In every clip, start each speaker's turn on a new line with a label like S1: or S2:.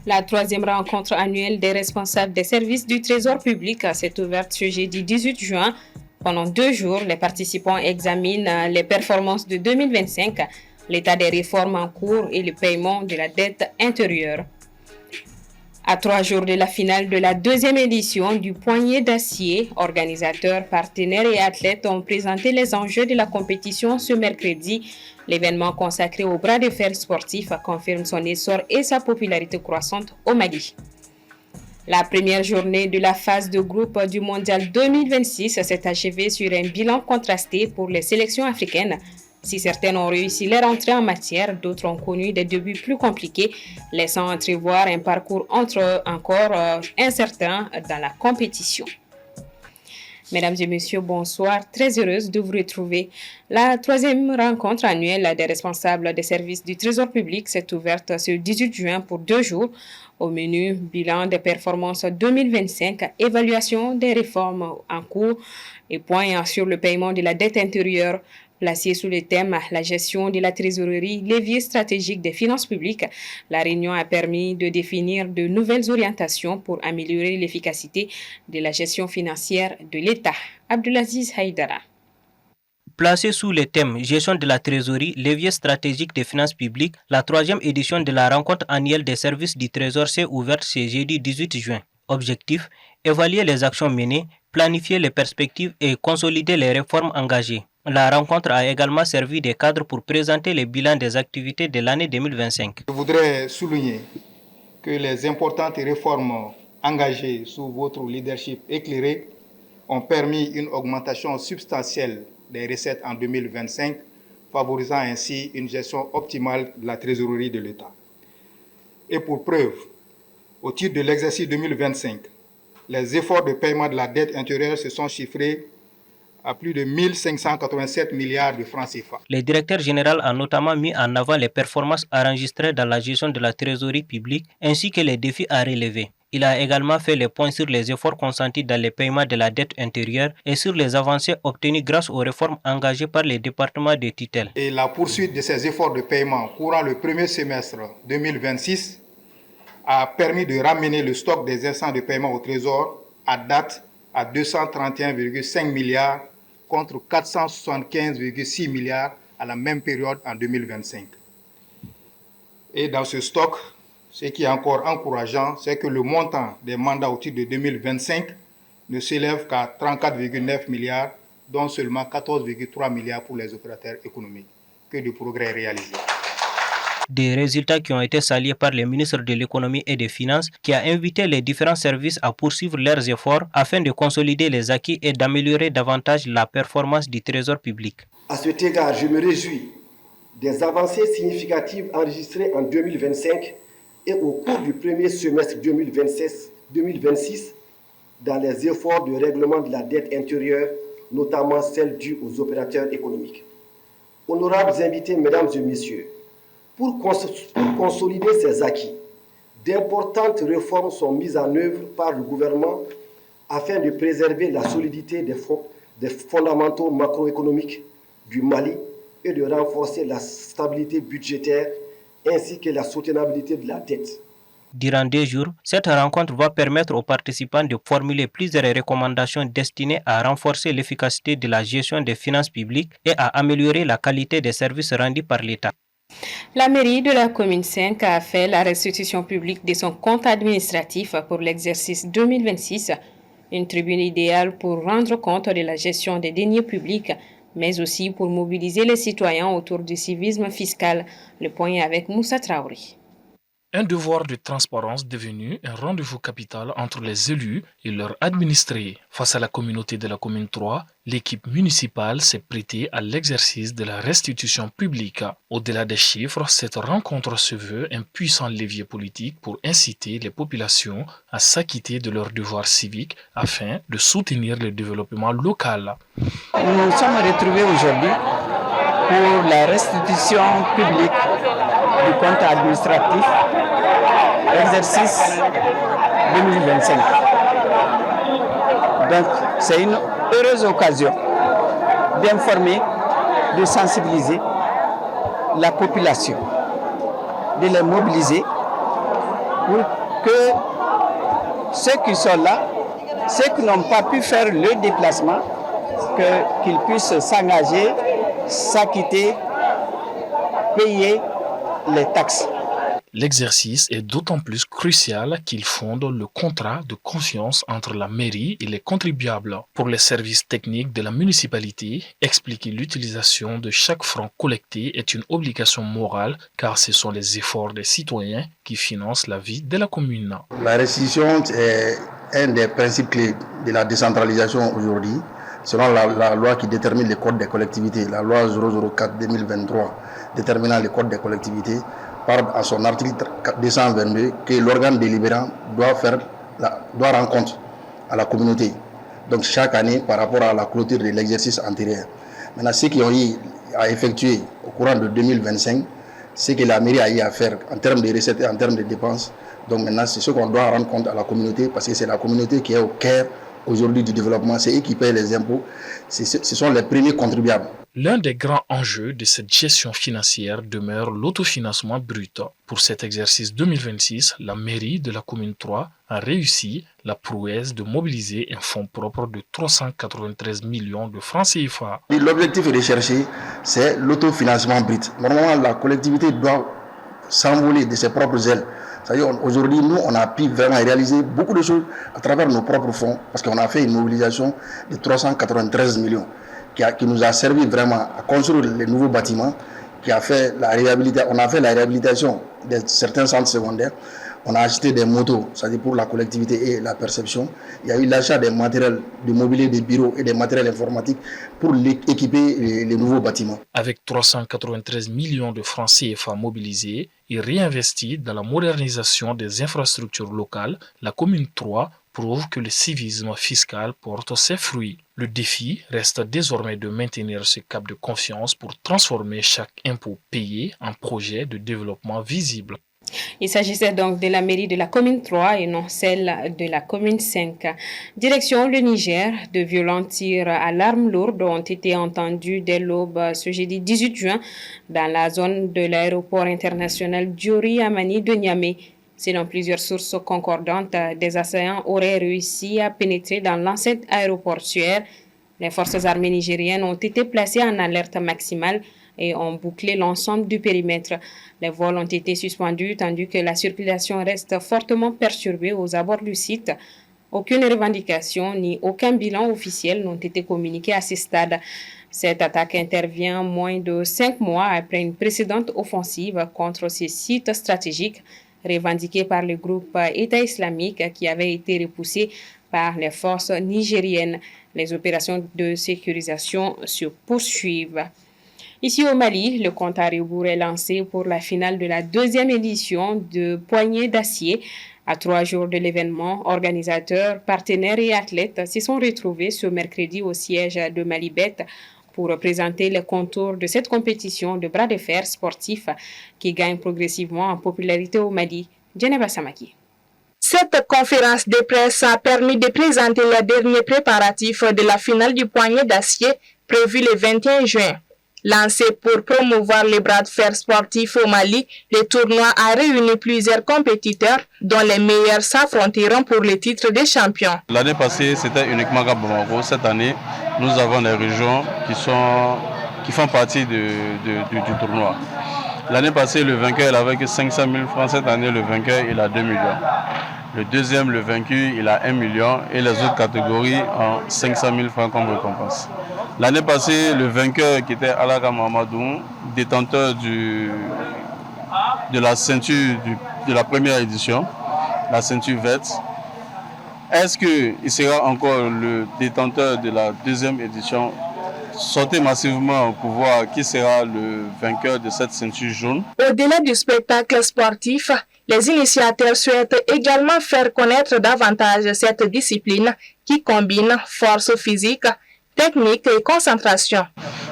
S1: La troisième rencontre annuelle des responsables des services du Trésor public s'est ouverte ce jeudi 18 juin. Pendant 2 jours, les participants examinent les performances de 2025, l'état des réformes en cours et le paiement de la dette intérieure. À 3 jours de la finale de la deuxième édition du Poignet d'acier, organisateurs, partenaires et athlètes ont présenté les enjeux de la compétition ce mercredi. L'événement consacré au bras de fer sportif confirme son essor et sa popularité croissante au Mali. La première journée de la phase de groupe du Mondial 2026 s'est achevée sur un bilan contrasté pour les sélections africaines. Si certaines ont réussi leur entrée en matière, d'autres ont connu des débuts plus compliqués, laissant entrevoir un parcours encore incertain dans la compétition. Mesdames et messieurs, bonsoir. Très heureuse de vous retrouver. La troisième rencontre annuelle des responsables des services du Trésor public s'est ouverte ce 18 juin pour 2 jours. Au menu, bilan des performances 2025, évaluation des réformes en cours et point sur le paiement de la dette intérieure. Placé sous le thème « La gestion de la trésorerie, levier stratégique des finances publiques », la réunion a permis de définir de nouvelles orientations pour améliorer l'efficacité de la gestion financière de l'État. Abdulaziz Haïdara.
S2: Placée sous le thème « Gestion de la trésorerie, levier stratégique des finances publiques », la troisième édition de la rencontre annuelle des services du Trésor s'est ouverte ce jeudi 18 juin. Objectif : évaluer les actions menées, planifier les perspectives et consolider les réformes engagées. La rencontre a également servi de cadre pour présenter les bilans des activités de l'année 2025.
S3: Je voudrais souligner que les importantes réformes engagées sous votre leadership éclairé ont permis une augmentation substantielle des recettes en 2025, favorisant ainsi une gestion optimale de la trésorerie de l'État. Et pour preuve, au titre de l'exercice 2025, les efforts de paiement de la dette intérieure se sont chiffrés à plus de 1587 milliards de francs CFA.
S2: Le directeur général a notamment mis en avant les performances enregistrées dans la gestion de la trésorerie publique ainsi que les défis à relever. Il a également fait le point sur les efforts consentis dans le paiement de la dette intérieure et sur les avancées obtenues grâce aux réformes engagées par les départements de tutelle.
S3: Et la poursuite de ces efforts de paiement courant le premier semestre 2026 a permis de ramener le stock des instants de paiement au Trésor à date à 231,5 milliards contre 475,6 milliards à la même période en 2025. Et dans ce stock, ce qui est encore encourageant, c'est que le montant des mandats au titre de 2025 ne s'élève qu'à 34,9 milliards, dont seulement 14,3 milliards pour les opérateurs économiques. Que de progrès réalisés.
S2: Des résultats qui ont été salués par le ministre de l'économie et des finances qui a invité les différents services à poursuivre leurs efforts afin de consolider les acquis et d'améliorer davantage la performance du Trésor public.
S4: À cet égard, je me réjouis des avancées significatives enregistrées en 2025 et au cours du premier semestre 2026 dans les efforts de règlement de la dette intérieure, notamment celle due aux opérateurs économiques. Honorables invités, mesdames et messieurs, pour consolider ces acquis, d'importantes réformes sont mises en œuvre par le gouvernement afin de préserver la solidité des fondamentaux macroéconomiques du Mali et de renforcer la stabilité budgétaire ainsi que la soutenabilité de la dette.
S2: Durant 2 jours, cette rencontre va permettre aux participants de formuler plusieurs recommandations destinées à renforcer l'efficacité de la gestion des finances publiques et à améliorer la qualité des services rendus par l'État.
S1: La mairie de la commune 5 a fait la restitution publique de son compte administratif pour l'exercice 2026, une tribune idéale pour rendre compte de la gestion des deniers publics, mais aussi pour mobiliser les citoyens autour du civisme fiscal. Le point avec Moussa Traoré.
S5: Un devoir de transparence devenu un rendez-vous capital entre les élus et leurs administrés. Face à la communauté de la commune 3, l'équipe municipale s'est prêtée à l'exercice de la restitution publique. Au-delà des chiffres, cette rencontre se veut un puissant levier politique pour inciter les populations à s'acquitter de leurs devoirs civiques afin de soutenir le développement local.
S6: Nous sommes retrouvés aujourd'hui pour la restitution publique du compte administratif exercice 2025. Donc, c'est une heureuse occasion d'informer, de sensibiliser la population, de les mobiliser pour que ceux qui sont là, ceux qui n'ont pas pu faire le déplacement, qu'ils puissent s'engager, s'acquitter, payer les taxes.
S5: L'exercice est d'autant plus crucial qu'il fonde le contrat de confiance entre la mairie et les contribuables. Pour les services techniques de la municipalité, expliquer l'utilisation de chaque franc collecté est une obligation morale car ce sont les efforts des citoyens qui financent la vie de la commune.
S7: La restitution est un des principes clés de la décentralisation aujourd'hui. Selon la loi qui détermine les codes des collectivités, la loi 004-2023 déterminant les codes des collectivités, parle à son article 222 que l'organe délibérant doit rendre compte à la communauté. Donc chaque année par rapport à la clôture de l'exercice antérieur. Maintenant, ceux qui ont eu à effectuer au courant de 2025, ce que la mairie a eu à faire en termes de recettes et en termes de dépenses. Donc maintenant, c'est ce qu'on doit rendre compte à la communauté parce que c'est la communauté qui est au cœur aujourd'hui du développement. C'est eux qui payent les impôts. Ce sont les premiers contribuables.
S5: L'un des grands enjeux de cette gestion financière demeure l'autofinancement brut. Pour cet exercice 2026, la mairie de la commune 3 a réussi la prouesse de mobiliser un fonds propre de 393 millions de francs CFA.
S7: L'objectif recherché, c'est l'autofinancement brut. Normalement, la collectivité doit s'envoler de ses propres ailes. C'est-à-dire aujourd'hui, nous, on a pu vraiment réaliser beaucoup de choses à travers nos propres fonds parce qu'on a fait une mobilisation de 393 millions. Qui nous a servi vraiment à construire les nouveaux bâtiments, on a fait la réhabilitation de certains centres secondaires, on a acheté des motos, c'est-à-dire pour la collectivité et la perception. Il y a eu l'achat des matériels de mobilier des bureaux et des matériels informatiques pour équiper les nouveaux bâtiments.
S5: Avec 393 millions de francs CFA mobilisés et réinvestis dans la modernisation des infrastructures locales, la commune 3 prouve que le civisme fiscal porte ses fruits. Le défi reste désormais de maintenir ce cap de confiance pour transformer chaque impôt payé en projet de développement visible.
S1: Il s'agissait donc de la mairie de la commune 3 et non celle de la commune 5. Direction le Niger, de violents tirs à l'arme lourde ont été entendus dès l'aube ce jeudi 18 juin dans la zone de l'aéroport international Diori Amani de Niamey. Selon plusieurs sources concordantes, des assaillants auraient réussi à pénétrer dans l'enceinte aéroportuaire. Les forces armées nigériennes ont été placées en alerte maximale et ont bouclé l'ensemble du périmètre. Les vols ont été suspendus tandis que la circulation reste fortement perturbée aux abords du site. Aucune revendication ni aucun bilan officiel n'ont été communiqués à ce stade. Cette attaque intervient moins de 5 mois après une précédente offensive contre ces sites stratégiques revendiquée par le groupe État islamique qui avait été repoussé par les forces nigériennes. Les opérations de sécurisation se poursuivent. Ici au Mali, le compte à rebours est lancé pour la finale de la 2e édition de Poignée d'acier. À 3 jours de l'événement, organisateurs, partenaires et athlètes se sont retrouvés ce mercredi au siège de Malibet pour présenter les contours de cette compétition de bras de fer sportif qui gagne progressivement en popularité au Mali. Djeneba Samaki.
S8: Cette conférence de presse a permis de présenter les derniers préparatifs de la finale du poignet d'acier prévue le 21 juin. Lancé pour promouvoir les bras de fer sportifs au Mali, le tournoi a réuni plusieurs compétiteurs dont les meilleurs s'affronteront pour le titre de champion.
S9: L'année passée, c'était uniquement à Bamako. Cette année, nous avons des régions qui font partie du tournoi. L'année passée, le vainqueur il avait que 500 000 francs. Cette année, le vainqueur il a 2 millions. Le deuxième, le vaincu, il a 1 million et les autres catégories ont 500 000 francs comme récompense. L'année passée, le vainqueur qui était Alaga Mamadou, détenteur de la ceinture de la première édition, la ceinture verte. Est-ce qu'il sera encore le détenteur de la deuxième édition? Sortez massivement pour voir qui sera le vainqueur de cette ceinture jaune.
S8: Au-delà du spectacle sportif, les initiateurs souhaitent également faire connaître davantage cette discipline qui combine force physique, technique et concentration.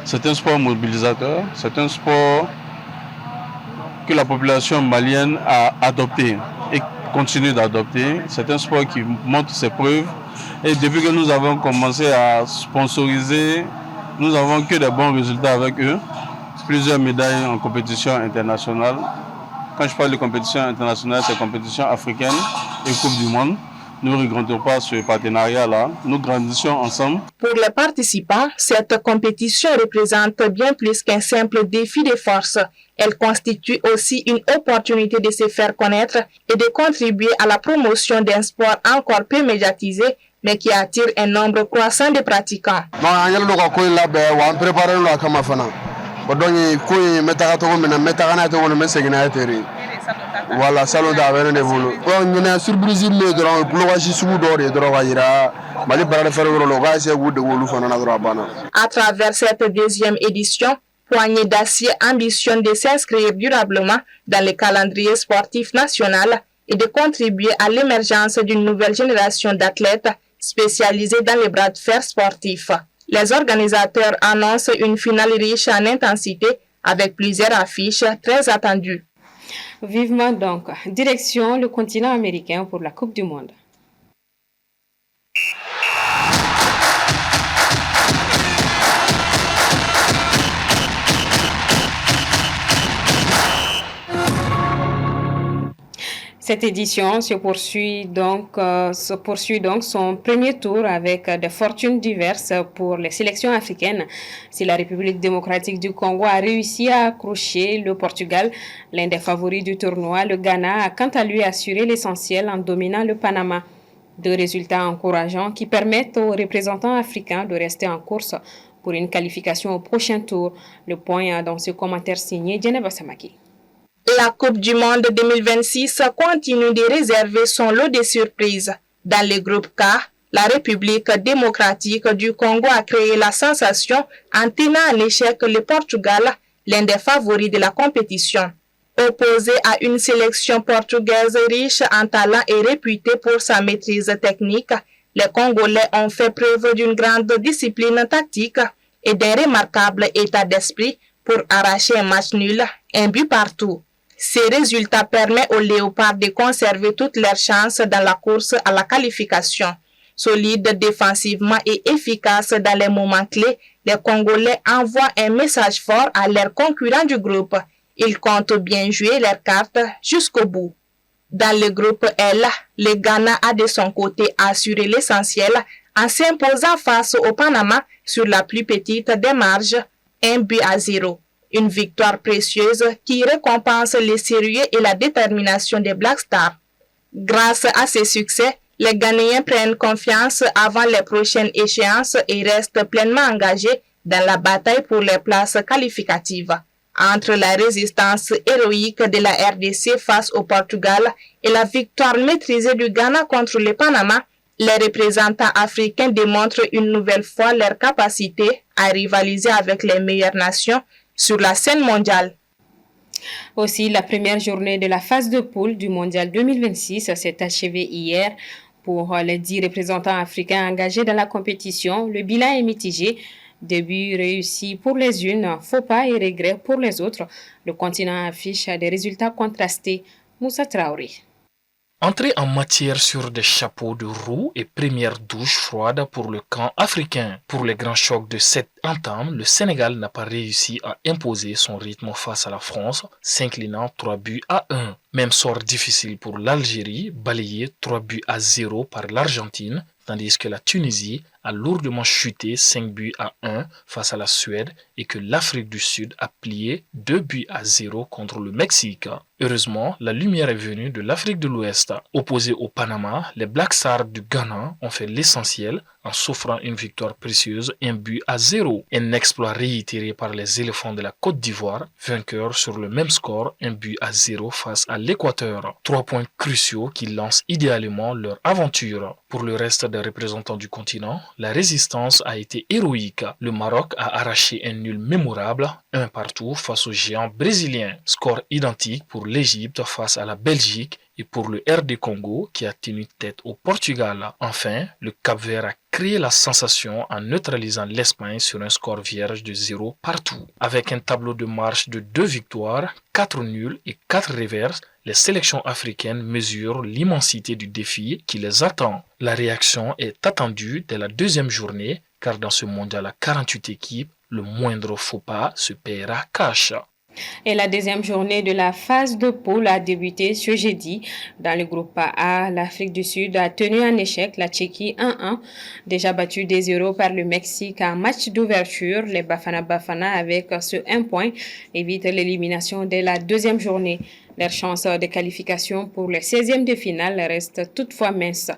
S9: C'est un sport mobilisateur, c'est un sport que la population malienne a adopté et continue d'adopter. C'est un sport qui montre ses preuves. Et depuis que nous avons commencé à sponsoriser, nous n'avons que des bons résultats avec eux. Plusieurs médailles en compétition internationale. Quand je parle de compétition internationale, c'est compétition africaine et Coupe du Monde. Nous ne regrettons pas ce partenariat-là. Nous grandissons ensemble.
S8: Pour les participants, cette compétition représente bien plus qu'un simple défi de force. Elle constitue aussi une opportunité de se faire connaître et de contribuer à la promotion d'un sport encore peu médiatisé, mais qui attire un nombre croissant de pratiquants.
S10: Voilà, salon d'avant de volo. On a surprise mais dans blogage sous d'or et drogaira. Mali para faire le logage ou de wolu fana drabana.
S8: À travers cette deuxième édition, Poignée d'Acier ambitionne de s'inscrire durablement dans le calendrier sportif national et de contribuer à l'émergence d'une nouvelle génération d'athlètes spécialisés dans les bras de fer sportifs. Les organisateurs annoncent une finale riche en intensité avec plusieurs affiches très attendues.
S1: Vivement donc, direction le continent américain pour la Coupe du Monde. Cette édition se poursuit donc son premier tour avec des fortunes diverses pour les sélections africaines. Si la République démocratique du Congo a réussi à accrocher le Portugal, l'un des favoris du tournoi, le Ghana a quant à lui assuré l'essentiel en dominant le Panama. Deux résultats encourageants qui permettent aux représentants africains de rester en course pour une qualification au prochain tour. Le point dans ce commentaire signé Djeneba Samaki.
S8: La Coupe du Monde 2026 continue de réserver son lot de surprises. Dans le groupe K, la République démocratique du Congo a créé la sensation en tenant en échec le Portugal, l'un des favoris de la compétition. Opposé à une sélection portugaise riche en talent et réputée pour sa maîtrise technique, les Congolais ont fait preuve d'une grande discipline tactique et d'un remarquable état d'esprit pour arracher un match nul, un but partout. Ces résultats permettent aux Léopards de conserver toutes leurs chances dans la course à la qualification. Solides défensivement et efficaces dans les moments clés, les Congolais envoient un message fort à leurs concurrents du groupe. Ils comptent bien jouer leurs cartes jusqu'au bout. Dans le groupe L, le Ghana a de son côté assuré l'essentiel en s'imposant face au Panama sur la plus petite des marges, 1-0. Une victoire précieuse qui récompense le sérieux et la détermination des Black Stars. Grâce à ces succès, les Ghanéens prennent confiance avant les prochaines échéances et restent pleinement engagés dans la bataille pour les places qualificatives. Entre la résistance héroïque de la RDC face au Portugal et la victoire maîtrisée du Ghana contre le Panama, les représentants africains démontrent une nouvelle fois leur capacité à rivaliser avec les meilleures nations sur la scène mondiale.
S1: Aussi, la première journée de la phase de poule du Mondial 2026 s'est achevée hier. Pour les 10 représentants africains engagés dans la compétition, le bilan est mitigé. Début réussi pour les unes, faux pas et regrets pour les autres. Le continent affiche des résultats contrastés. Moussa Traoré.
S5: Entrée en matière sur des chapeaux de roue et première douche froide pour le camp africain. Pour les grands chocs de cette entame, le Sénégal n'a pas réussi à imposer son rythme face à la France, s'inclinant 3-1. Même sort difficile pour l'Algérie, balayé 3-0 par l'Argentine, tandis que la Tunisie a lourdement chuté 5-1 face à la Suède et que l'Afrique du Sud a plié 2-0 contre le Mexique. Heureusement, la lumière est venue de l'Afrique de l'Ouest. Opposés au Panama, les Black Stars du Ghana ont fait l'essentiel en s'offrant une victoire précieuse, 1-0. Un exploit réitéré par les éléphants de la Côte d'Ivoire, vainqueurs sur le même score, 1-0 face à l'Équateur. 3 points cruciaux qui lancent idéalement leur aventure. Pour le reste des représentants du continent, la résistance a été héroïque. Le Maroc a arraché un nul mémorable, 1-1 face aux géants brésiliens. Score identique pour l'Égypte face à la Belgique et pour le RD Congo qui a tenu tête au Portugal. Enfin, le Cap-Vert a créé la sensation en neutralisant l'Espagne sur un score vierge de 0 partout. Avec un tableau de marche de 2 victoires, 4 nuls et 4 reverses, les sélections africaines mesurent l'immensité du défi qui les attend. La réaction est attendue dès la deuxième journée, car dans ce mondial à 48 équipes, le moindre faux pas se paiera cash.
S1: Et la deuxième journée de la phase de poule a débuté ce jeudi. Dans le groupe A, l'Afrique du Sud a tenu en échec la Tchéquie 1-1. Déjà battu 2-0 par le Mexique en match d'ouverture, les Bafana avec ce 1 point évitent l'élimination dès la deuxième journée. Leur chance de qualification pour le 16e de finale reste toutefois mince.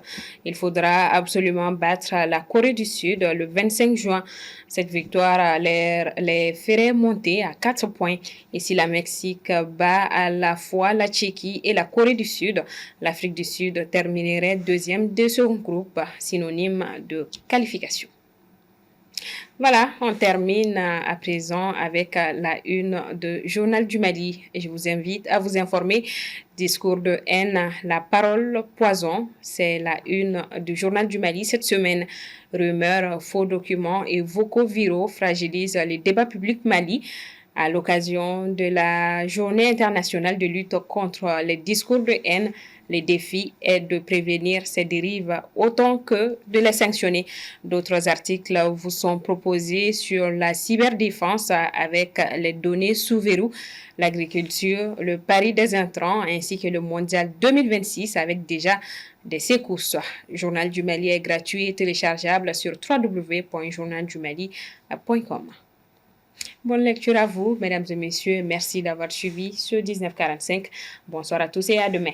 S1: Il faudra absolument battre la Corée du Sud le 25 juin. Cette victoire les ferait monter à 4 points. Et si la Mexique bat à la fois la Tchéquie et la Corée du Sud, l'Afrique du Sud terminerait deuxième de son groupe, synonyme de qualification. Voilà, on termine à présent avec la une de Journal du Mali. Et je vous invite à vous informer. Discours de haine, la parole poison, c'est la une du Journal du Mali cette semaine. Rumeurs, faux documents et vocaux viraux fragilisent les débats publics Mali. À l'occasion de la Journée internationale de lutte contre les discours de haine, le défi est de prévenir ces dérives autant que de les sanctionner. D'autres articles vous sont proposés sur la cyberdéfense avec les données sous verrou, l'agriculture, le pari des intrants ainsi que le mondial 2026 avec déjà des secousses. Le Journal du Mali est gratuit et téléchargeable sur www.journaldumali.com. Bonne lecture à vous, mesdames et messieurs. Merci d'avoir suivi ce 1945. Bonsoir à tous et à demain.